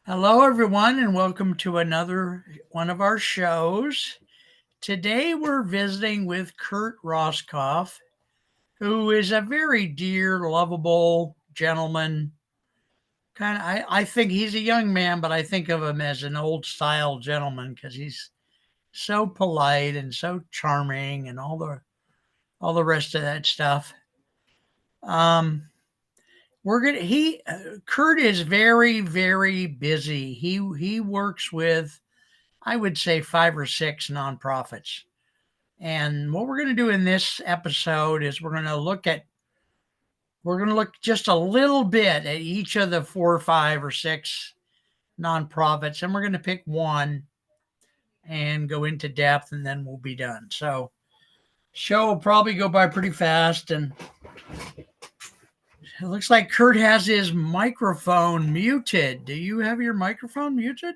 Hello, everyone, and welcome to another one of our shows. Today, we're visiting with Kurt Roskopf, who is a very dear, lovable gentleman. I think he's a young man, but I think of him as an old style gentleman because he's so polite and so charming and all the rest of that stuff. Um, we're gonna he Kurt is very busy. He works with I would say five or six nonprofits. And what we're going to do in this episode is we're going to look just a little bit at each of the four or five or six nonprofits, and we're going to pick one and go into depth, and then we'll be done. So, show will probably go by pretty fast, and it looks like Kurt has his microphone muted. Do you have your microphone muted?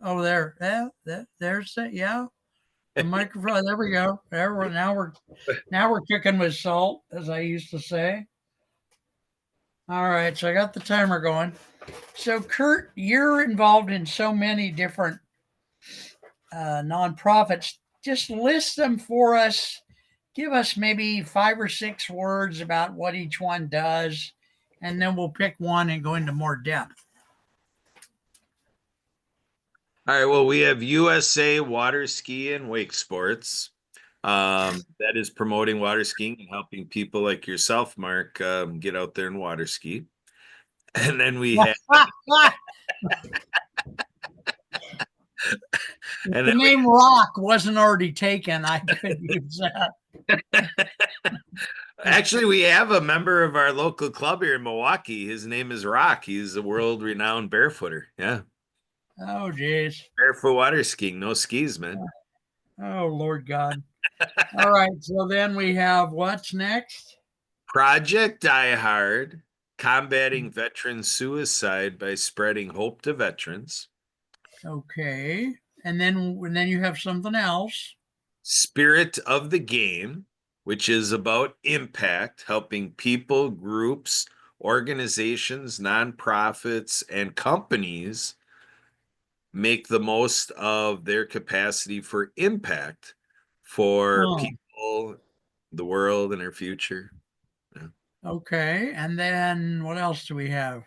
Oh, there. Yeah, there's that. Yeah. The microphone. There we go. Now we're cooking with salt, as I used to say. All right, so I got the timer going. So, Kurt, you're involved in so many different nonprofits. Just list them for us. Give us maybe 5 or 6 words about what each one does, and then we'll pick one and go into more depth. All right, well, we have USA Water Ski and Wake Sports. That is promoting water skiing and helping people like yourself, Mark, get out there and water ski. And then we have If the name Rock wasn't already taken, I could use that. Actually, we have a member of our local club here in Milwaukee. His name is Rock. He's a world-renowned barefooter. Yeah. Oh, geez. Barefoot water skiing, no skis, man. Oh, Lord God. All right. So then we have what's next? Project Die Hard, combating veteran suicide by spreading hope to veterans. Okay. And then you have something else. Spirit of the Game, which is about impact, helping people, groups, organizations, nonprofits, and companies make the most of their capacity for impact for Oh, people, the world, and their future. Yeah. okay. And then what else do we have?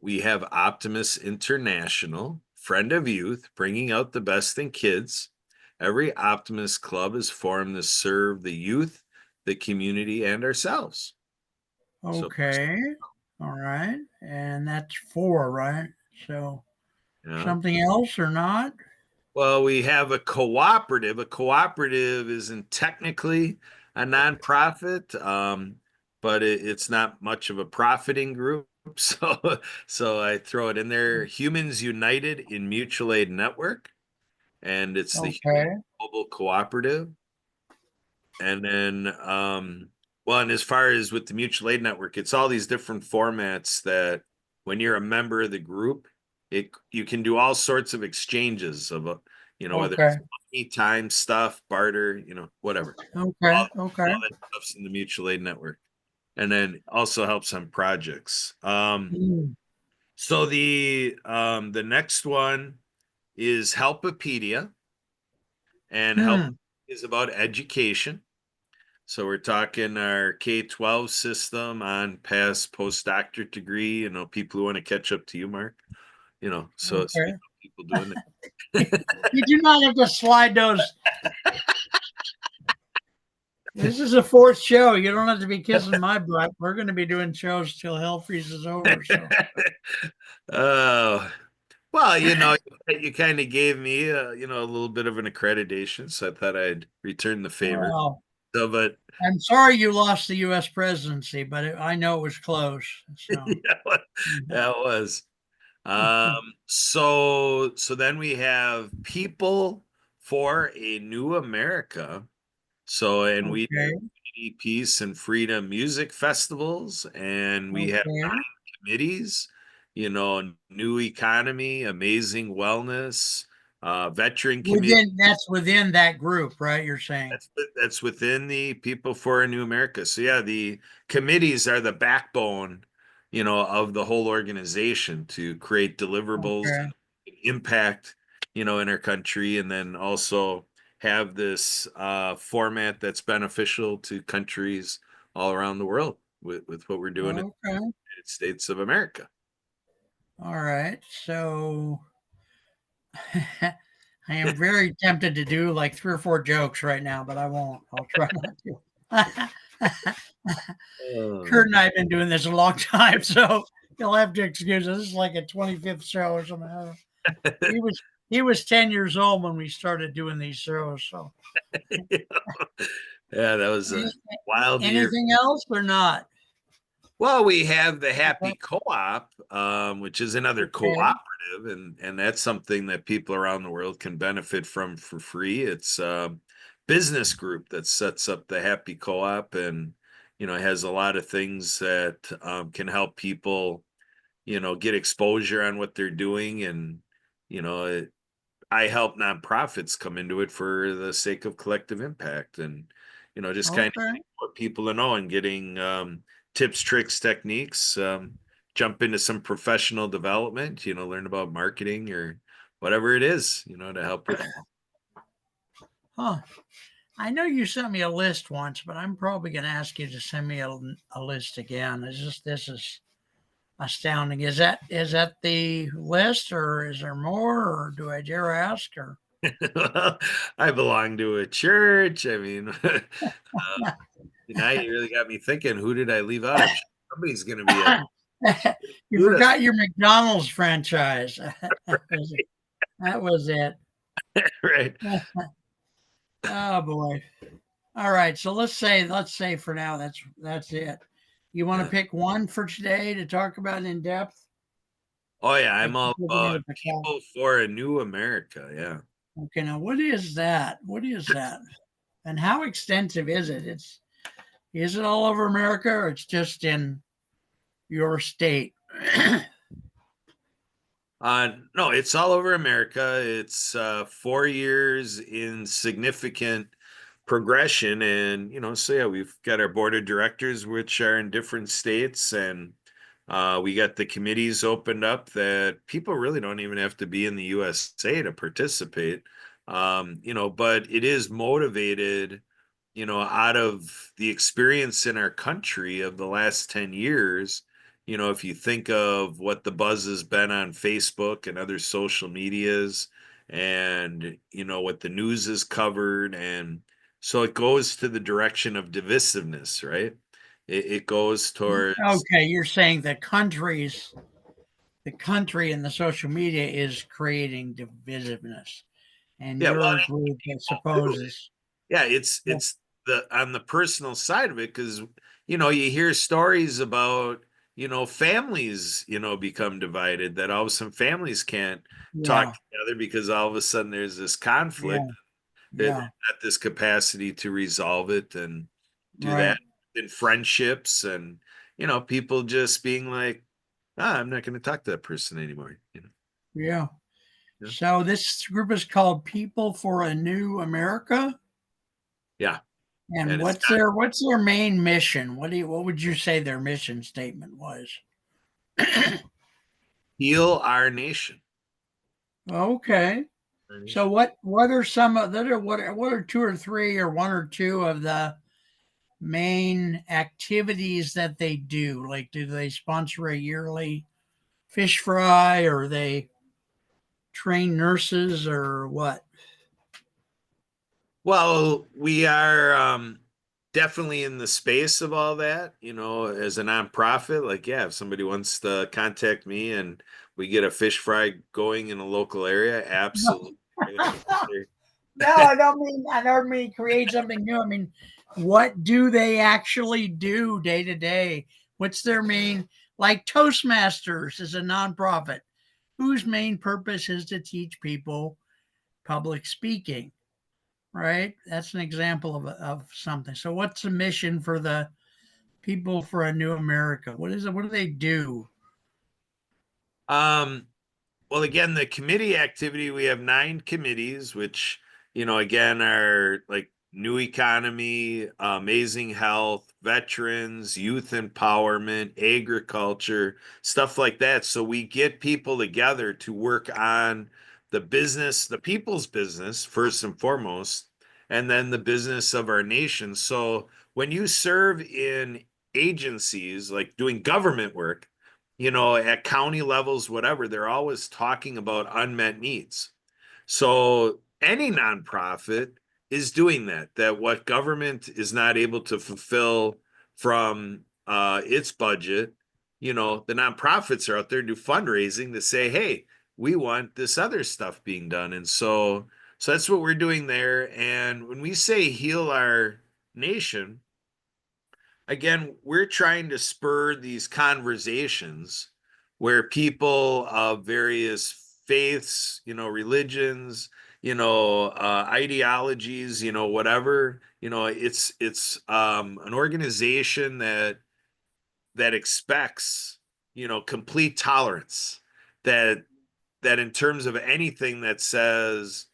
We have Optimus International, Friend of Youth, bringing out the best in kids. Every Optimus Club is formed to serve the youth, the community, and ourselves. Okay. All right. And that's four, right? So Yeah. something else or not? Well, we have a cooperative. A cooperative isn't technically a nonprofit, but it's not much of a profiting group. So I throw it in there. Humans United in Mutual Aid Network, and it's the Human Okay. Global Cooperative. And then, well, and as far as with the Mutual Aid Network, it's all these different formats that when you're a member of the group, you can do all sorts of exchanges of, whether Okay. it's money, time, stuff, barter, whatever. Okay. All, Okay. all that stuff's in the Mutual Aid Network. And then also helps on projects. So the next one is Helpopedia, and Help Hmm. is about education. So we're talking our K-12 system on past postdoctorate degree, people who want to catch up to you, Mark, so Okay. people doing You it. do not have to slide those. This is a fourth show. You don't have to be kissing my butt. We're going to be doing shows till hell freezes over. So. Oh, well, you kind of gave me, a little bit of an accreditation, so I thought I'd return the favor. Well, So, but I'm sorry you lost the U.S. presidency, but I know it was close. So. yeah, that was. So then we have People for a New America. So, and we do Okay. peace and freedom music festivals, and we have Okay. committees, new economy, amazing wellness, veteran community. That's within that group, right? You're saying. That's within the People for a New America. So yeah, the committees are the backbone, of the whole organization to create deliverables Okay. and impact, in our country, and then also have this format that's beneficial to countries all around the world with what we're doing in the Okay. United States of America. All right. So I am very tempted to do like 3 or 4 jokes right now, but I won't. I'll try not to. Kurt Oh. and I have been doing this a long time, so you'll have to excuse us. This is like a 25th show or something. He was he was 10 years old when we started doing these shows. So Yeah, that was a Any, wild year. anything else or not? Well, we have the Happy Co-op, which is another Okay. cooperative, and that's something that people around the world can benefit from for free. It's a business group that sets up the Happy Co-op, and has a lot of things that can help people, get exposure on what they're doing, and I help nonprofits come into it for the sake of collective impact, and just kind of Okay. getting more people to know, and getting tips, tricks, techniques, jump into some professional development, learn about marketing or whatever it is, to help with. Huh. I know you sent me a list once, but I'm probably going to ask you to send me a list again. It's just this is astounding. Is that the list, or is there more, or do I dare ask? Or Well, I belong to a church. I mean, now you really got me thinking, who did I leave out? I'm sure somebody's going to be a you Judas, forgot your McDonald's franchise. That was it. right? Oh boy. All right. So let's say for now that's it. You want to Yeah. pick one for today to talk about in depth? Oh yeah, I I'm keep all looking at about it, but, people for a new America. Yeah. okay, now what is that? What is that? And how extensive is it? Is it all over America, or it's just in your state? No, it's all over America. It's 4 years in significant progression, and so yeah, we've got our board of directors, which are in different states, and we got the committees opened up that people really don't even have to be in the USA to participate. But it is motivated, out of the experience in our country of the last 10 years. If you think of what the buzz has been on Facebook and other social medias, and, what the news has covered. And so it goes to the direction of divisiveness, right? It goes towards, Okay, you're saying the country and the social media is creating divisiveness, and yeah, well, your group, I people do it. suppose, is Yeah, it's the on the personal side of it, because you hear stories about families become divided, that all of a sudden families can't talk yeah, together because all of a sudden there's this yeah, conflict that yeah, at this capacity to resolve it and do that right, in friendships, and people just being like, I'm not going to talk to that person anymore. yeah. Yeah, So this group is called People for a New America. yeah, And and it's what's their main mission? What would you say their mission statement was? heal our nation. Okay. Our So nation. what are some of that are what are two or three or one or two of the main activities that they do? Like, do they sponsor a yearly fish fry, or they train nurses, or what? Well, we are definitely in the space of all that, as a nonprofit. Like, yeah, if somebody wants to contact me and we get a fish fry going in a local area, absolutely. No, I don't mean create something new. I mean, what do they actually do day to day? What's their main, like Toastmasters is a nonprofit whose main purpose is to teach people public speaking, right? That's an example of something. So what's the mission for the People for a New America? What is it? What do they do? Um, well, again, the committee activity, we have 9 committees, which, again, are like new economy, amazing health, veterans, youth empowerment, agriculture, stuff like that. So we get people together to work on the business, the people's business, first and foremost, and then the business of our nation. So when you serve in agencies like doing government work, at county levels, whatever, they're always talking about unmet needs. So any nonprofit is doing that what government is not able to fulfill from its budget, the nonprofits are out there do fundraising to say, hey, we want this other stuff being done. And so that's what we're doing there. And when we say heal our nation, again, we're trying to spur these conversations where people of various faiths, religions, ideologies, whatever, it's an organization that expects, complete tolerance. That in terms of anything that says,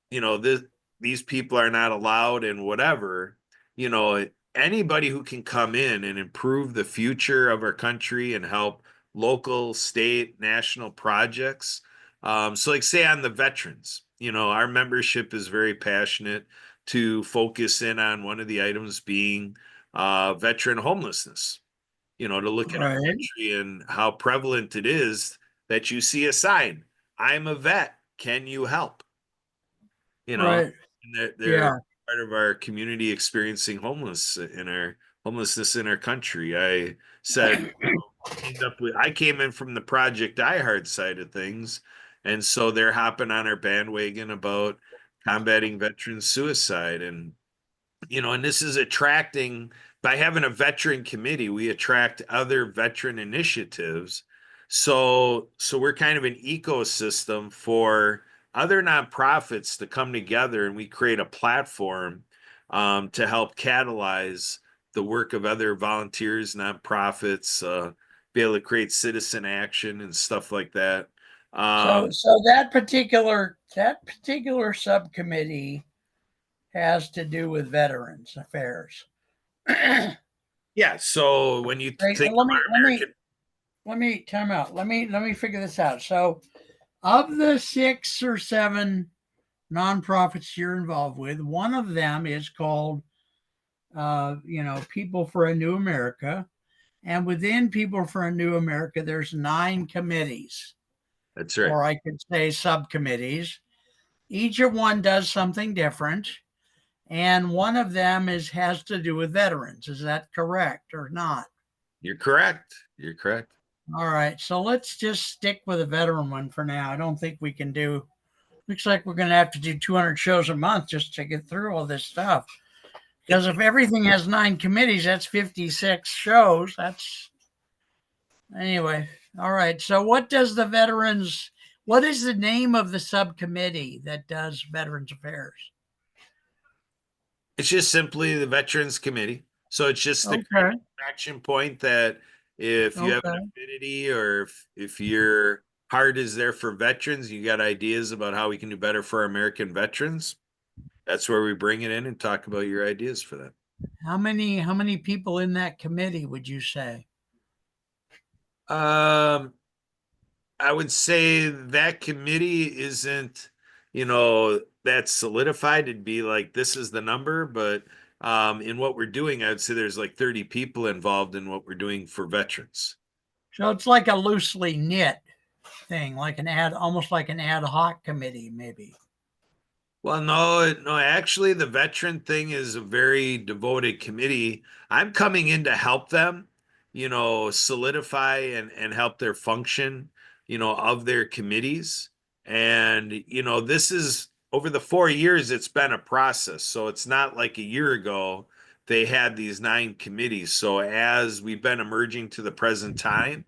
this these people are not allowed and whatever, you know, anybody who can come in and improve the future of our country and help local, state, national projects. So like say on the veterans, our membership is very passionate to focus in on one of the items being veteran homelessness, to look at our Right. country and how prevalent it is that you see a sign, I'm a vet, can you help? you know, Right. and they're Yeah. part of our community experiencing homelessness in our country. I said, I came in from the Project I Heart side of things, and so they're hopping on our bandwagon about combating veteran suicide. And this is attracting, by having a veteran committee, we attract other veteran initiatives. So we're kind of an ecosystem for other nonprofits to come together, and we create a platform to help catalyze the work of other volunteers, nonprofits, be able to create citizen action and stuff like that. So that particular subcommittee has to do with Veterans Affairs. Right. Yeah, so when you think Let of me our let me American, let me time out. Let me figure this out. So, of the 6 or 7 nonprofits you're involved with, one of them is called, People for a New America, and within People for a New America, there's 9 committees, that's right. or I could say subcommittees. Each of one does something different, and one of them has to do with veterans. Is that correct or not? You're correct. You're correct. All right, so let's just stick with the veteran one for now. I don't think we can do. Looks like we're going to have to do 200 shows a month just to get through all this stuff. Because if everything has 9 committees, that's 56 shows. That's anyway. All right. So, what does the veterans? What is the name of the subcommittee that does Veterans Affairs? It's just simply the Veterans Committee. So it's just the Okay. action point that if you have an Okay. affinity or if your heart is there for veterans, you got ideas about how we can do better for our American veterans, that's where we bring it in and talk about your ideas for that. How many people in that committee would you say? Um, I would say that committee isn't, that solidified. It'd be like this is the number, but in what we're doing, I'd say there's like 30 people involved in what we're doing for veterans. So it's like a loosely knit thing, almost like an ad hoc committee, maybe. Well, no, actually, the veteran thing is a very devoted committee. I'm coming in to help them, solidify and help their function, of their committees. And, this is over the 4 years, it's been a process. So it's not like a year ago they had these 9 committees. So as we've been emerging to the present time,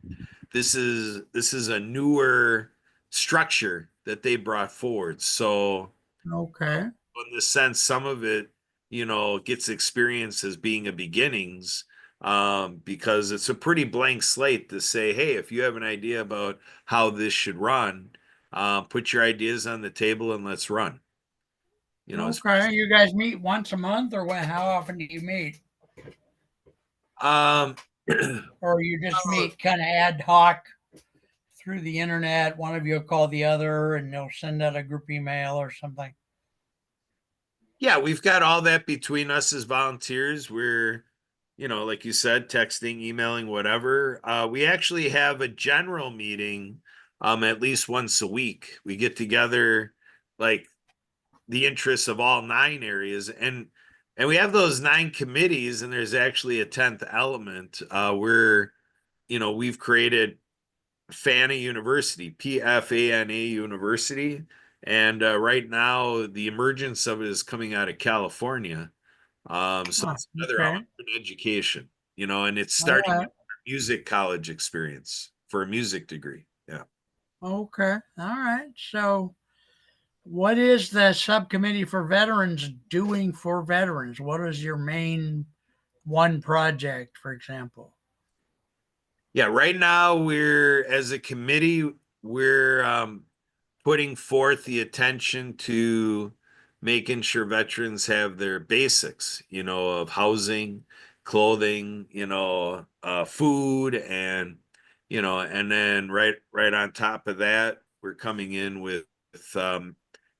this is a newer structure that they brought forward. So Okay. in the sense, some of it, gets experienced as being a beginnings, because it's a pretty blank slate to say, hey, if you have an idea about how this should run, put your ideas on the table and let's run. As Okay. You guys meet once a month, or how often do you meet? um Or you just meet kind of ad hoc through the internet? One of you will call the other and they'll send out a group email or something. yeah, we've got all that between us as volunteers. We're, like you said, texting, emailing, whatever. We actually have a general meeting at least once a week. We get together like the interests of all nine areas, and we have those nine committees, and there's actually a 10th element. We've created FANA University, PFANA University. And right now, the emergence of it is coming out of California. So Huh, it's another element okay. in education, and it's All starting with right. music college experience for a music degree. Yeah. Okay. All right. So, what is the subcommittee for veterans doing for veterans? What is your main one project, for example? Yeah. Right now, as a committee, we're putting forth the attention to making sure veterans have their basics, of housing, clothing, food, and then right on top of that, we're coming in with, um,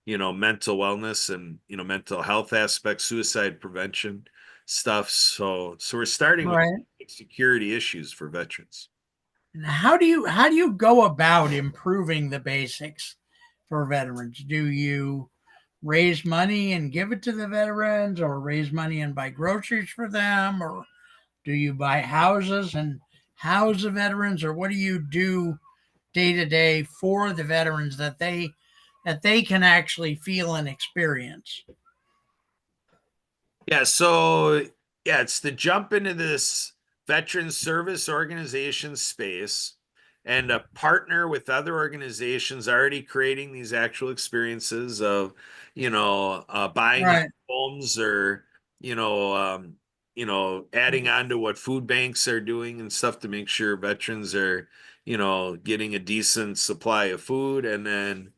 mental wellness and, mental health aspects, suicide prevention stuff. So we're starting with Right. security issues for veterans. And how do you go about improving the basics for veterans? Do you raise money and give it to the veterans, or raise money and buy groceries for them, or do you buy houses and house the veterans, or what do you do day to day for the veterans that they can actually feel and experience? Yeah, so yeah, it's to jump into this veteran service organization space and partner with other organizations already creating these actual experiences of, buying Right. homes or, adding on to what food banks are doing and stuff to make sure veterans are, getting a decent supply of food. And then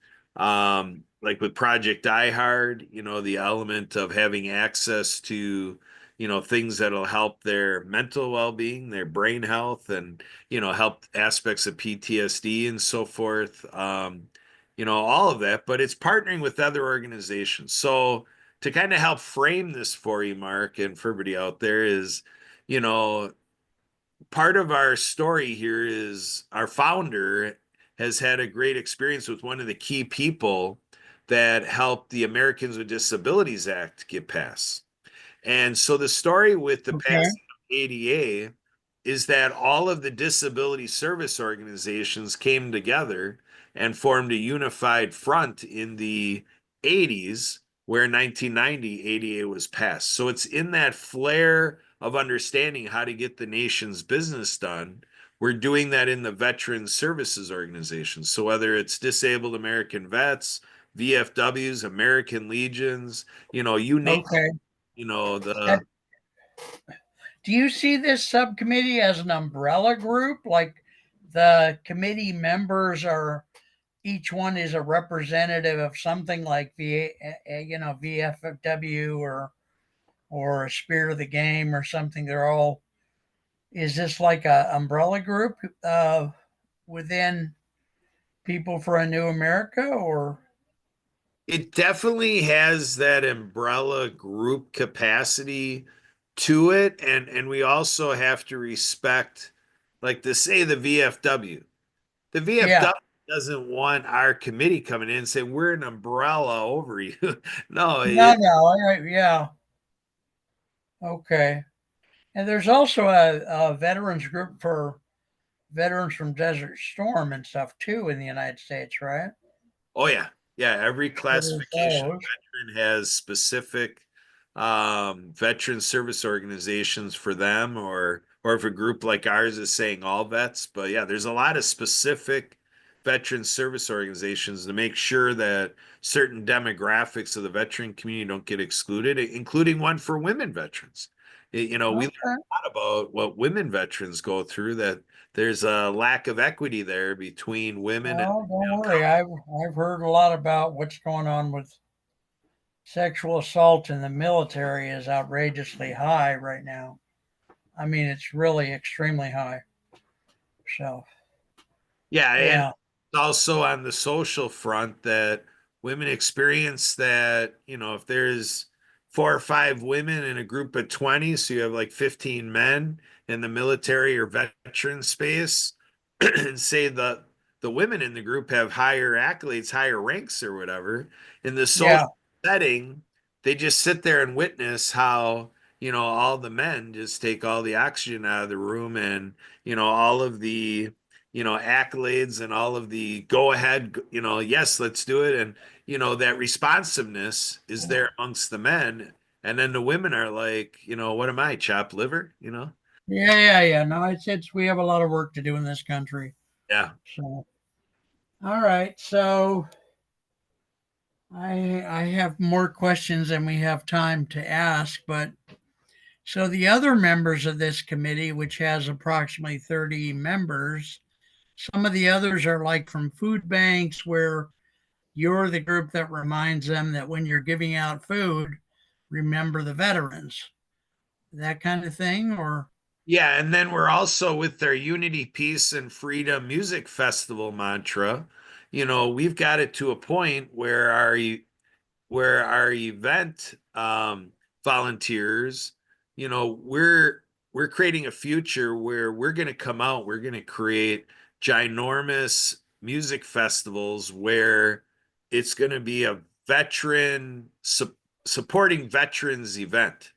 like with Project Die Hard, the element of having access to, things that'll help their mental well-being, their brain health, and, help aspects of PTSD and so forth. All of that, but it's partnering with other organizations. So to kind of help frame this for you, Mark, and for everybody out there is, you know, part of our story here is our founder has had a great experience with one of the key people that helped the Americans with Disabilities Act get passed. And so the story with the Okay. passing of ADA is that all of the disability service organizations came together and formed a unified front in the 80s, where in 1990 ADA was passed. So it's in that flare of understanding how to get the nation's business done. We're doing that in the Veteran Services Organization. So whether it's Disabled American Vets, VFWs, American Legions, you name Okay. Uh, the Do you see this subcommittee as an umbrella group? Like the committee members are each one is a representative of something like VFW or a Spirit of the Game or something. They're all. Is this like a umbrella group within People for a New America, or it definitely has that umbrella group capacity to it, and we also have to respect, like to say the VFW. The yeah? VFW doesn't want our committee coming in and saying we're an umbrella over you. No, No, no, yeah, okay. And there's also a veterans group for veterans from Desert Storm and stuff too in the United States, right? oh yeah. Yeah, every So there's classification those. veteran has specific veteran service organizations for them, or if a group like ours is saying all vets. But yeah, there's a lot of specific veteran service organizations to make sure that certain demographics of the veteran community don't get excluded, including one for women veterans. We learn Okay. a lot about what women veterans go through, that there's a lack of equity there between women and Oh, don't worry. I've heard a lot about what's going on with sexual assault in the military is outrageously high right now. I mean, it's really extremely high. So, Yeah, and yeah, also on the social front that women experience that, if there's 4 or 5 women in a group of 20, so you have like 15 men in the military or veteran space, and say the women in the group have higher accolades, higher ranks or whatever, in the social yeah, setting, they just sit there and witness how, all the men just take all the oxygen out of the room and, all of the accolades and all of the go ahead, yes, let's do it. And, that responsiveness is there amongst the men. And then the women are like, what am I, chopped liver? yeah. No, it's we have a lot of work to do in this country. Yeah. So, all right. So, I have more questions than we have time to ask, but so the other members of this committee, which has approximately 30 members, some of the others are like from food banks where you're the group that reminds them that when you're giving out food, remember the veterans, that kind of thing, or Yeah. And then we're also with their Unity, Peace, and Freedom Music Festival mantra. We've got it to a point where our event volunteers, we're creating a future where we're going to come out, we're going to create ginormous music festivals where it's going to be a veteran supporting veterans event.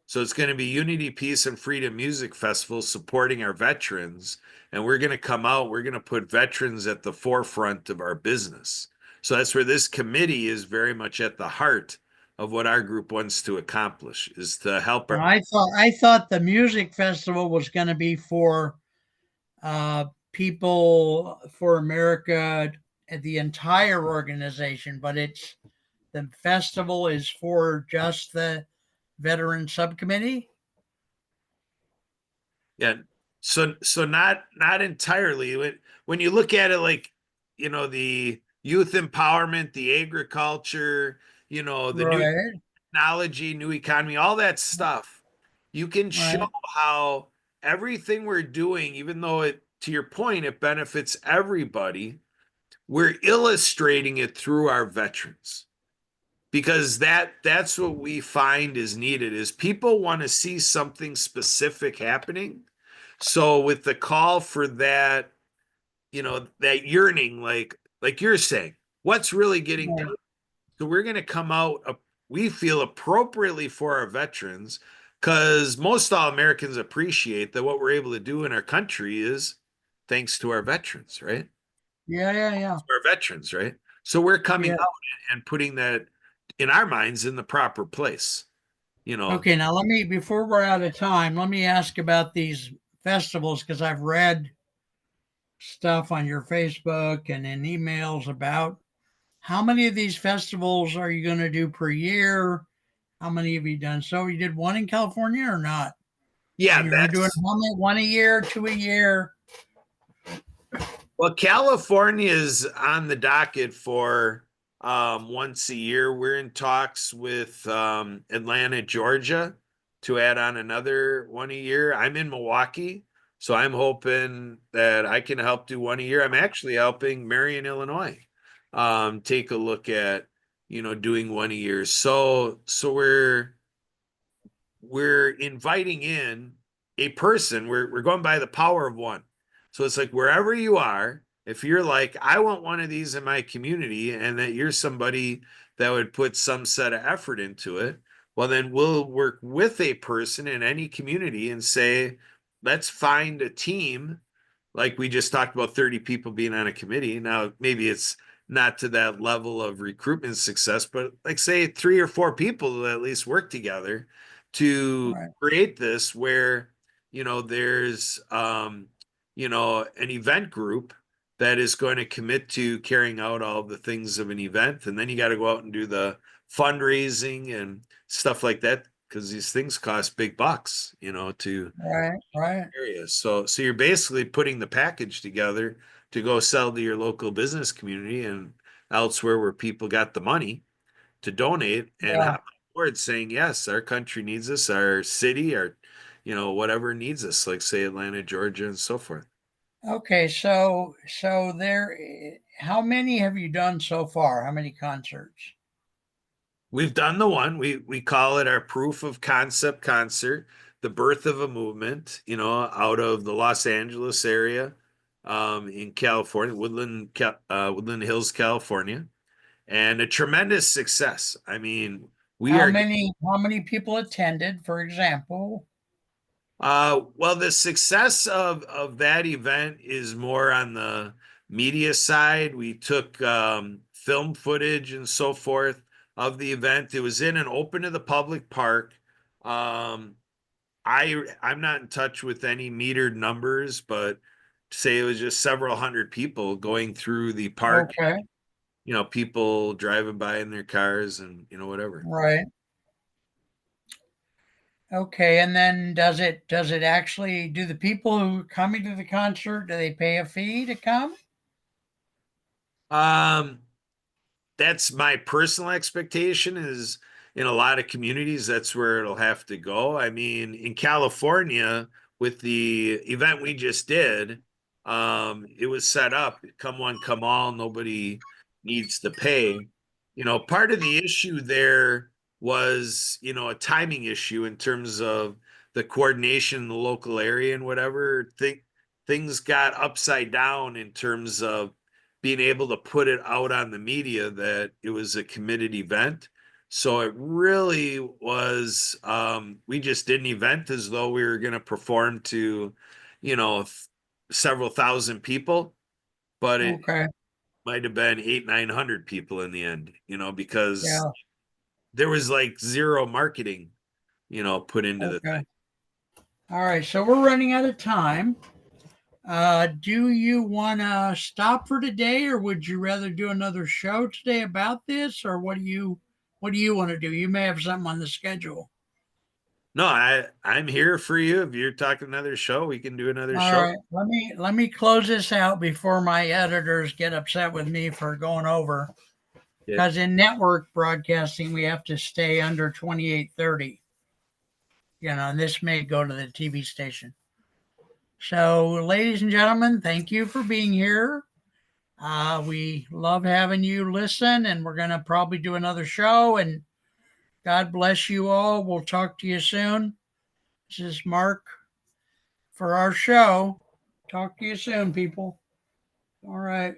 So it's going to be Unity, Peace, and Freedom Music Festival supporting our veterans. And we're going to come out, we're going to put veterans at the forefront of our business. So that's where this committee is very much at the heart of what our group wants to accomplish is to help our. I thought the music festival was going to be for people for America, the entire organization, but it's the festival is for just the veteran subcommittee. Yeah. So not entirely. When you look at it like, the youth empowerment, the agriculture, the new Right, technology, new economy, all that stuff, you can show right. how everything we're doing, even though to your point, it benefits everybody, we're illustrating it through our veterans. Because that's what we find is needed is people want to see something specific happening. So with the call for that, that yearning, like you're saying, what's really getting done? Right. So we're going to come out, we feel appropriately for our veterans, because most all Americans appreciate that what we're able to do in our country is thanks to our veterans, right? Yeah. To our veterans, right? So we're coming Yeah. out and putting that in our minds in the proper place, you know. Okay, now let me, before we're out of time, let me ask about these festivals because I've read stuff on your Facebook and in emails about how many of these festivals are you going to do per year? How many have you done? So you did one in California or not? Yeah, And you're doing that's how many, one a year, two a year? well, California is on the docket for once a year. We're in talks with Atlanta, Georgia to add on another one a year. I'm in Milwaukee, so I'm hoping that I can help do one a year. I'm actually helping Marion, Illinois, take a look at, doing one a year. So we're inviting in a person. We're going by the power of one. So it's like wherever you are, if you're like, I want one of these in my community, and that you're somebody that would put some set of effort into it, well, then we'll work with a person in any community and say, let's find a team. Like we just talked about 30 people being on a committee. Now, maybe it's not to that level of recruitment success, but like say 3 or 4 people that at least work together to Right, create this where there's an event group that is going to commit to carrying out all the things of an event, and then you got to go out and do the fundraising and stuff like that because these things cost big bucks to right. areas. So you're basically putting the package together to go sell to your local business community and elsewhere where people got the money to donate and Yeah. hop on board saying, yes, our country needs us, our city, our, whatever needs us, like say Atlanta, Georgia, and so forth. Okay, so there, how many have you done so far? How many concerts? We've done the one. We call it our proof of concept concert, the birth of a movement, out of the Los Angeles area, in California, Woodland Hills, California, and a tremendous success. I mean, we are How many people attended, for example? well, the success of that event is more on the media side. We took film footage and so forth of the event. It was in an open to the public park. Um, I'm not in touch with any metered numbers, but say it was just several hundred people going through the park. Okay, People driving by in their cars and whatever. right. Okay, and then does it actually do the people who are coming to the concert, do they pay a fee to come? Um, that's my personal expectation is in a lot of communities that's where it'll have to go. I mean, in California with the event we just did, it was set up come one come all, nobody needs to pay. Part of the issue there was a timing issue in terms of the coordination in the local area and whatever. Things got upside down in terms of being able to put it out on the media that it was a committed event. So it really was, we just did an event as though we were going to perform to, you know, several thousand people, but it Okay, might have been 900 people in the end, because yeah, there was like zero marketing, put into the okay. thing. All right, so we're running out of time. Do you want to stop for today, or would you rather do another show today about this, or what do you want to do? You may have something on the schedule. No, I'm here for you. If you're talking another show, we can do another All show. right, let me close this out before my editors get upset with me for going over. Yeah. Because in network broadcasting, we have to stay under 2830. And this may go to the TV station. So, ladies and gentlemen, thank you for being here. We love having you listen, and we're going to probably do another show. And God bless you all. We'll talk to you soon. This is Mark for our show. Talk to you soon, people. All right.